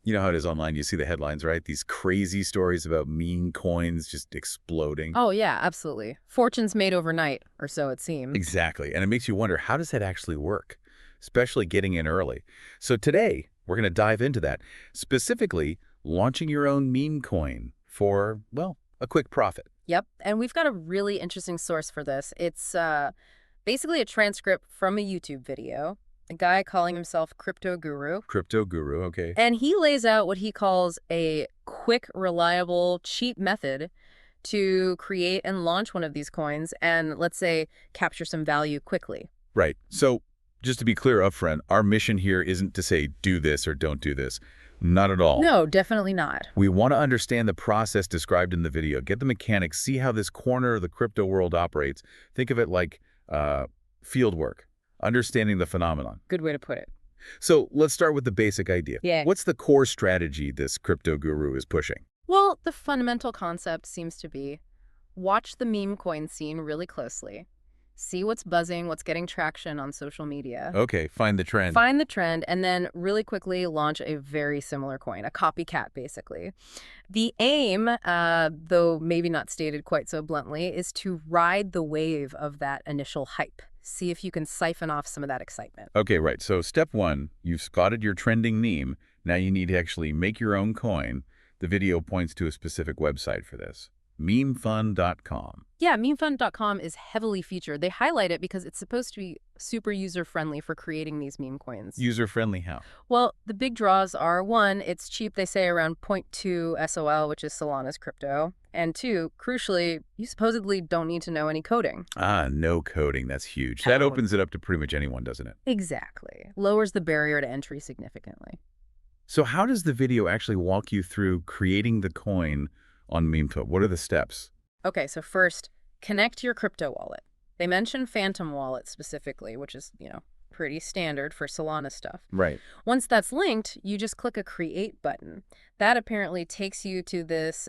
You know how it is online, you see the headlines, right? These crazy stories about meme coins just exploding. Oh, yeah, absolutely. Fortunes made overnight, or so it seems. Exactly. And it makes you wonder, how does that actually work? Especially getting in early. So today, we're going to dive into that. Specifically, launching your own meme coin for, well, a quick profit. Yep, and we've got a really interesting source for this. It's basically a transcript from a YouTube video, a guy calling himself Crypto Guru, Crypto guru, okay. and he lays out what he calls a quick, reliable, cheap method to create and launch one of these coins and, let's say, capture some value quickly. Right. So just to be clear upfront, our mission here isn't to say do this or don't do this. Not at all. No, definitely not. We want to understand the process described in the video, get the mechanics, see how this corner of the crypto world operates. Think of it like field work, understanding the phenomenon. Good way to put it. So let's start with the basic idea. Yeah. What's the core strategy this crypto guru is pushing? Well, the fundamental concept seems to be watch the meme coin scene really closely. See what's buzzing, what's getting traction on social media. Okay, find the trend. Find the trend and then really quickly launch a very similar coin, a copycat basically. The aim, though maybe not stated quite so bluntly, is to ride the wave of that initial hype. See if you can siphon off some of that excitement. Okay, right. So step one, you've spotted your trending meme. Now you need to actually make your own coin. The video points to a specific website for this, memefund.com. Yeah, memefund.com is heavily featured. They highlight it because it's supposed to be super user-friendly for creating these meme coins. User-friendly how? Well, the big draws are, one, it's cheap, they say around 0.2 SOL, which is Solana's crypto. And two, crucially, you supposedly don't need to know any coding. Ah, no coding. That's huge. That opens it up to pretty much anyone, doesn't it? Exactly. Lowers the barrier to entry significantly. So how does the video actually walk you through creating the coin on MemeTote? What are the steps? Okay, so first, connect your crypto wallet. They mention Phantom Wallet specifically, which is, pretty standard for Solana stuff. Right. Once that's linked, you just click a Create button. That apparently takes you to this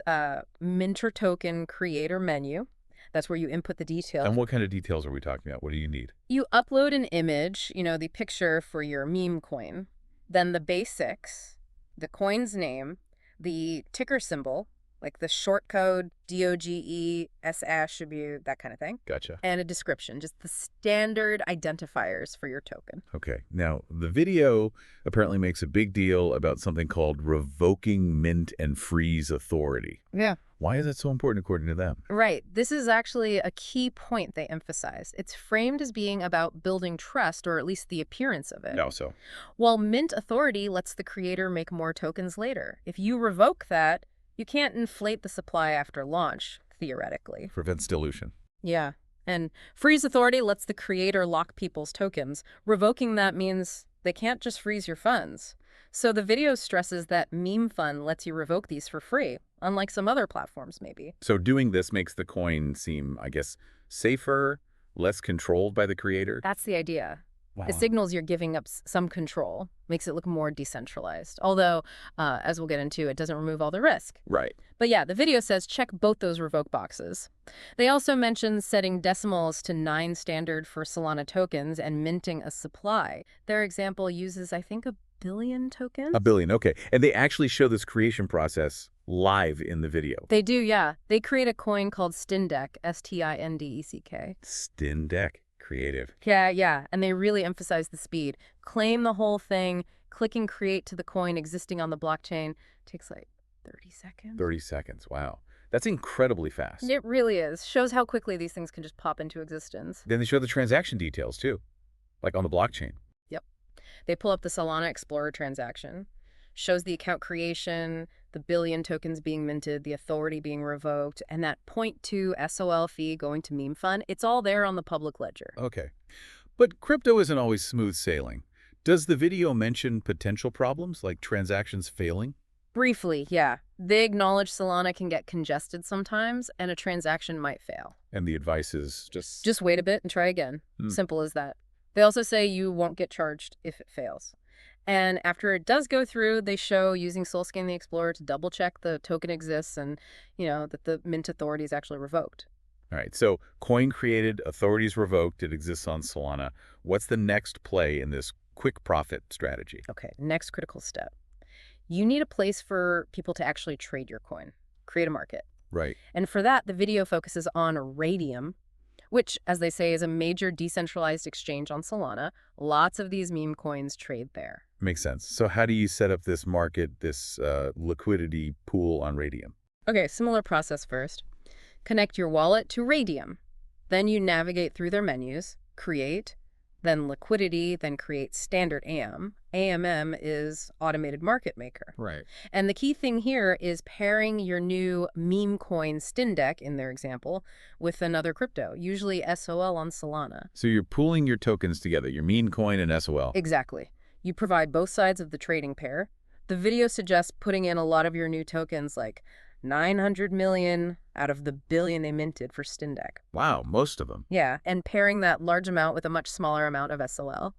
Minter Token Creator menu. That's where you input the details. And what kind of details are we talking about? What do you need? You upload an image, the picture for your meme coin, then the basics, the coin's name, the ticker symbol, like the short code, DOGE, SASHBU, that kind of thing. Gotcha. And a description, just the standard identifiers for your token. Okay. Now, the video apparently makes a big deal about something called revoking mint and freeze authority. Yeah. Why is that so important according to them? Right. This is actually a key point they emphasize. It's framed as being about building trust, or at least the appearance of it. No, so. While mint authority lets the creator make more tokens later. If you revoke that, you can't inflate the supply after launch, theoretically. Prevents dilution. Yeah. And freeze authority lets the creator lock people's tokens. Revoking that means they can't just freeze your funds. So the video stresses that MemeFund lets you revoke these for free, unlike some other platforms maybe. So doing this makes the coin seem, I guess, safer, less controlled by the creator? That's the idea. Wow. It signals you're giving up some control, makes it look more decentralized. Although, as we'll get into, it doesn't remove all the risk. Right. But yeah, the video says check both those revoke boxes. They also mention setting decimals to 9 standard for Solana tokens and minting a supply. Their example uses, I think, 1 billion tokens? 1 billion, okay. And they actually show this creation process live in the video. They do, yeah. They create a coin called Stindek, STINDECK. Stindek. Creative. Yeah. And they really emphasize the speed. Claim the whole thing, clicking create to the coin existing on the blockchain takes like 30 seconds. 30 seconds, wow. That's incredibly fast. It really is. Shows how quickly these things can just pop into existence. Then they show the transaction details too, like on the blockchain. Yep. They pull up the Solana Explorer transaction, shows the account creation, the 1 billion tokens being minted, the authority being revoked, and that 0.2 SOL fee going to MemeFund. It's all there on the public ledger. Okay. But crypto isn't always smooth sailing. Does the video mention potential problems like transactions failing? Briefly, yeah. They acknowledge Solana can get congested sometimes, and a transaction might fail. And the advice is just... Just wait a bit and try again. Simple as that. They also say you won't get charged if it fails. And after it does go through, they show using Solscan the Explorer to double-check the token exists and, that the mint authority is actually revoked. All right, so coin created, authorities revoked, it exists on Solana. What's the next play in this quick profit strategy? Okay, next critical step. You need a place for people to actually trade your coin, create a market. Right. And for that, the video focuses on Raydium, which, as they say, is a major decentralized exchange on Solana. Lots of these meme coins trade there. Makes sense. So how do you set up this market, this liquidity pool on Raydium? Okay, similar process first. Connect your wallet to Raydium. Then you navigate through their menus, create, then liquidity, then create standard AM. AMM is automated market maker. Right. And the key thing here is pairing your new meme coin Stindeck, in their example, with another crypto, usually SOL on Solana. So you're pooling your tokens together, your meme coin and SOL. Exactly. You provide both sides of the trading pair. The video suggests putting in a lot of your new tokens, like 900 million out of the billion they minted for Stindeck. Wow, most of them. Yeah, and pairing that large amount with a much smaller amount of SOL.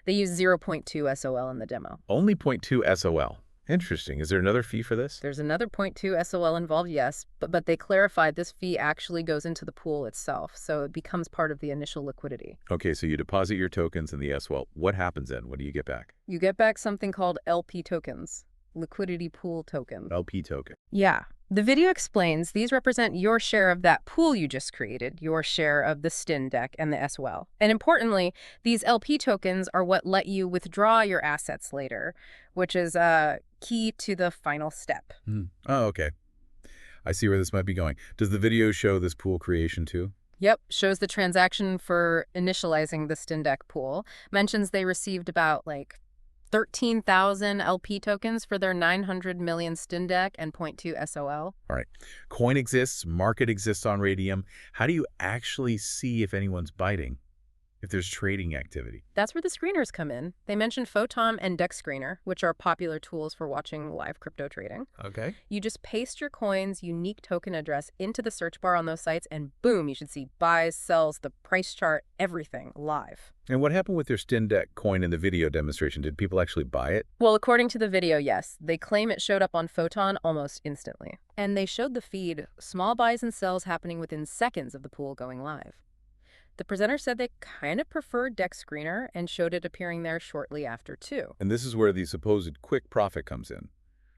They use 0.2 SOL in the demo. Only 0.2 SOL. Interesting. Is there another fee for this? There's another 0.2 SOL involved, yes, but they clarified this fee actually goes into the pool itself, so it becomes part of the initial liquidity. Okay, so you deposit your tokens in the SOL. What happens then? What do you get back? You get back something called LP tokens, liquidity pool token. LP token. Yeah. The video explains these represent your share of that pool you just created, your share of the Stindeck and the SOL. And importantly, these LP tokens are what let you withdraw your assets later, which is key to the final step. Oh, okay. I see where this might be going. Does the video show this pool creation too? Yep, shows the transaction for initializing the Stindeck pool. Mentions they received about 13,000 LP tokens for their 900 million Stindeck and 0.2 SOL. All right. Coin exists, market exists on Raydium. How do you actually see if anyone's biting, if there's trading activity? That's where the screeners come in. They mentioned Photon and Dex Screener, which are popular tools for watching live crypto trading. Okay. You just paste your coin's unique token address into the search bar on those sites, and boom, you should see buys, sells, the price chart, everything live. And what happened with their Stindeck coin in the video demonstration? Did people actually buy it? Well, according to the video, yes. They claim it showed up on Photon almost instantly. And they showed the feed, small buys and sells happening within seconds of the pool going live. The presenter said they kind of preferred Dex Screener and showed it appearing there shortly after, too. And this is where the supposed quick profit comes in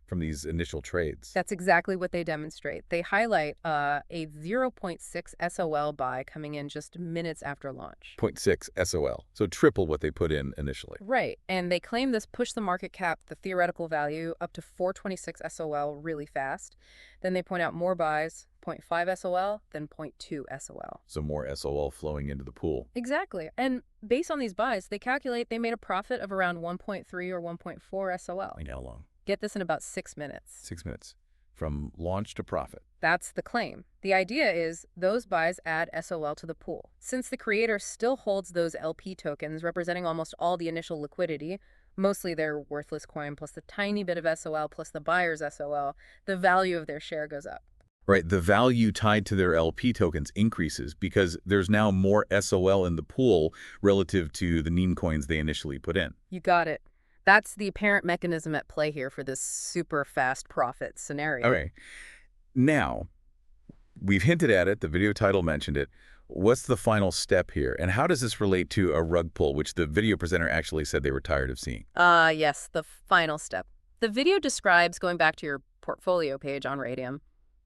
from these initial trades. That's exactly what they demonstrate. They highlight a 0.6 SOL buy coming in just minutes after launch. 0.6 SOL, so triple what they put in initially. Right, and they claim this pushed the market cap, the theoretical value, up to 426 SOL really fast. Then they point out more buys, 0.5 SOL, then 0.2 SOL. So more SOL flowing into the pool. Exactly. And based on these buys, they calculate they made a profit of around 1.3 or 1.4 SOL. I know how long? Get this in about 6 minutes. 6 minutes. From launch to profit. That's the claim. The idea is those buys add SOL to the pool. Since the creator still holds those LP tokens representing almost all the initial liquidity, mostly their worthless coin plus the tiny bit of SOL plus the buyer's SOL, the value of their share goes up. Right, the value tied to their LP tokens increases because there's now more SOL in the pool relative to the meme coins they initially put in. You got it. That's the apparent mechanism at play here for this super fast profit scenario. Okay. Now, we've hinted at it. The video title mentioned it. What's the final step here? And how does this relate to a rug pull, which the video presenter actually said they were tired of seeing? Yes, the final step. The video describes going back to your portfolio page on Raydium,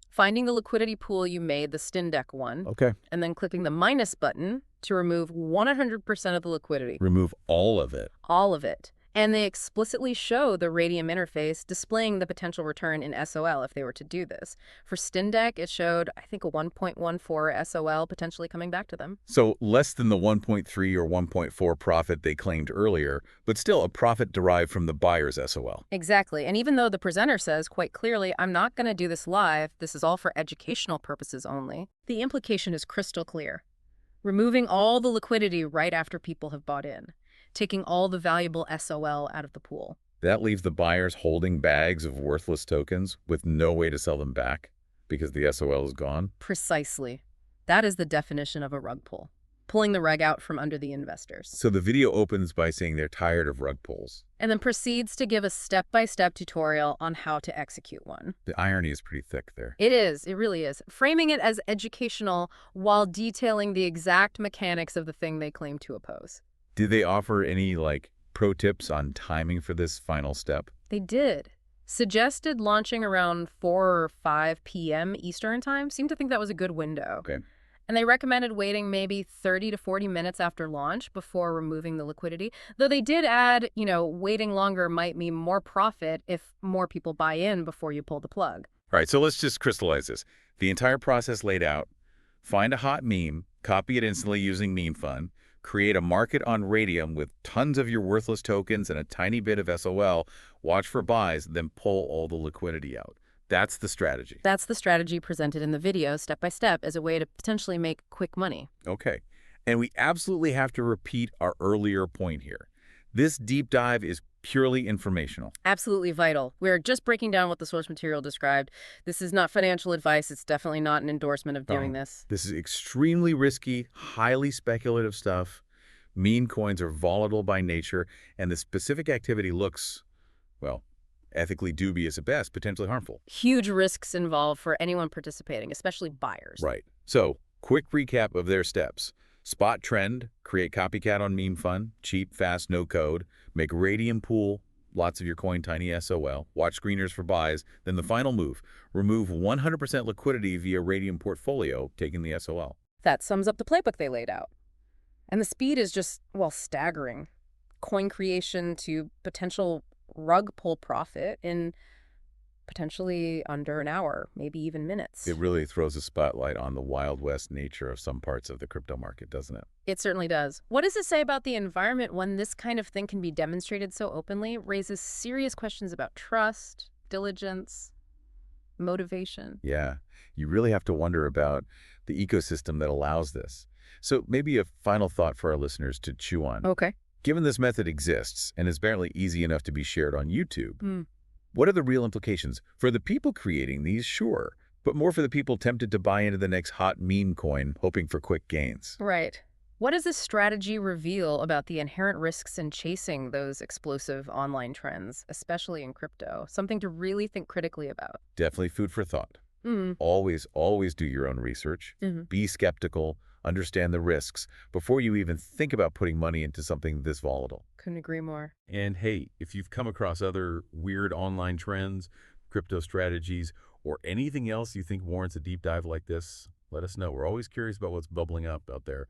finding the liquidity pool you made, the Stindeck one, Okay. and then clicking the minus button to remove 100% of the liquidity. Remove all of it. All of it. And they explicitly show the Raydium interface displaying the potential return in SOL if they were to do this. For Stindeck, it showed, I think, a 1.14 SOL potentially coming back to them. So less than the 1.3 or 1.4 profit they claimed earlier, but still a profit derived from the buyer's SOL. Exactly. And even though the presenter says quite clearly, I'm not going to do this live, this is all for educational purposes only, the implication is crystal clear. Removing all the liquidity right after people have bought in. Taking all the valuable SOL out of the pool. That leaves the buyers holding bags of worthless tokens with no way to sell them back because the SOL is gone. Precisely. That is the definition of a rug pull. Pulling the rug out from under the investors. So the video opens by saying they're tired of rug pulls. And then proceeds to give a step-by-step tutorial on how to execute one. The irony is pretty thick there. It is. It really is. Framing it as educational while detailing the exact mechanics of the thing they claim to oppose. Did they offer any, pro tips on timing for this final step? They did. Suggested launching around 4 or 5 p.m. Eastern time. Seemed to think that was a good window. Okay. And they recommended waiting maybe 30 to 40 minutes after launch before removing the liquidity. Though they did add, waiting longer might mean more profit if more people buy in before you pull the plug. All right, so let's just crystallize this. The entire process laid out. Find a hot meme, copy it instantly using MemeFund, create a market on Radium with tons of your worthless tokens and a tiny bit of SOL, watch for buys, then pull all the liquidity out. That's the strategy. That's the strategy presented in the video, step by step, as a way to potentially make quick money. Okay. And we absolutely have to repeat our earlier point here. This deep dive is purely informational. Absolutely vital. We're just breaking down what the source material described. This is not financial advice. It's definitely not an endorsement of doing this. This is extremely risky, highly speculative stuff. Meme coins are volatile by nature, and the specific activity looks, well, ethically dubious at best, potentially harmful. Huge risks involved for anyone participating, especially buyers. Right. So, quick recap of their steps. Spot trend, create copycat on MemeFund, cheap, fast, no code, make Radium pool, lots of your coin, tiny SOL, watch screeners for buys, then the final move, remove 100% liquidity via Radium portfolio, taking the SOL. That sums up the playbook they laid out. And the speed is just, well, staggering. Coin creation to potential rug pull profit in potentially under an hour, maybe even minutes. It really throws a spotlight on the Wild West nature of some parts of the crypto market, doesn't it? It certainly does. What does it say about the environment when this kind of thing can be demonstrated so openly? Raises serious questions about trust, diligence, motivation. Yeah, you really have to wonder about the ecosystem that allows this. So maybe a final thought for our listeners to chew on. Okay. Given this method exists and is apparently easy enough to be shared on YouTube, Hmm. what are the real implications? For the people creating these, sure, but more for the people tempted to buy into the next hot meme coin, hoping for quick gains. Right. What does this strategy reveal about the inherent risks in chasing those explosive online trends, especially in crypto? Something to really think critically about. Definitely food for thought. Mm. Always do your own research. Be skeptical, understand the risks before you even think about putting money into something this volatile. Couldn't agree more. And hey, if you've come across other weird online trends, crypto strategies, or anything else you think warrants a deep dive like this, let us know. We're always curious about what's bubbling up out there.